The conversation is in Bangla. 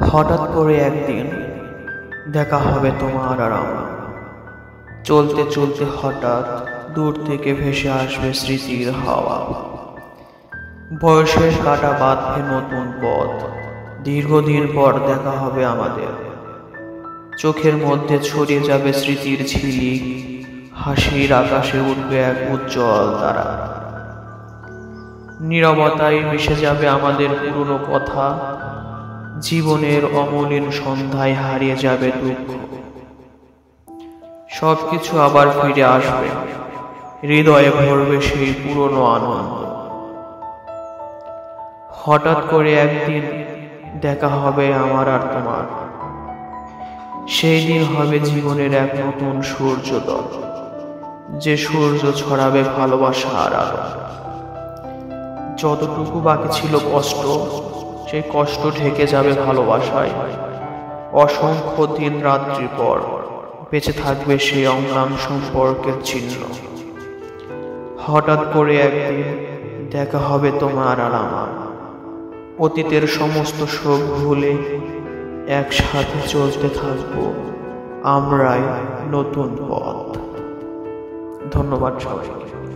হঠাৎ করে একদিন দেখা হবে তোমার আর আমার। চলতে চলতে হঠাৎ দূর থেকে ভেসে আসবে স্মৃতির হাওয়া। বয়সের কাঁটা বাঁধবে নতুন পথ। দীর্ঘদিন পর দেখা হবে আমাদের। চোখের মধ্যে ছড়িয়ে যাবে স্মৃতির ঝিলিক। হাসির আকাশে উঠবে এক উজ্জ্বল তারা। নীরবতায় মিশে যাবে আমাদের পুরনো কথা। জীবনের অমলিন সন্ধ্যায় হারিয়ে যাবে দুঃখ। সবকিছু আবার ফিরে আসবে, হৃদয়ে ভরবে সেই পুরনো আনন্দ। হঠাৎ করে একদিন দেখা হবে আমার আর তোমার। সেই দিন হবে জীবনের এক নতুন সূর্যোদয়, যে সূর্য ছড়াবে ভালোবাসার আলো। যতটুকু বাকি ছিল কষ্ট, সেই কষ্ট ঢেকে যাবে ভালোবাসায়। অসংখ্য দিন রাত্রি পর বেঁচে থাকবে সেই অম্লান সম্পর্কের চিহ্ন। হঠাৎ করে একদিন দেখা হবে তোমার আর আমার। অতীতের সমস্ত শোক ভুলে একসাথে চলতে থাকবো আমরাই নতুন পথ। ধন্যবাদ সবাইকে।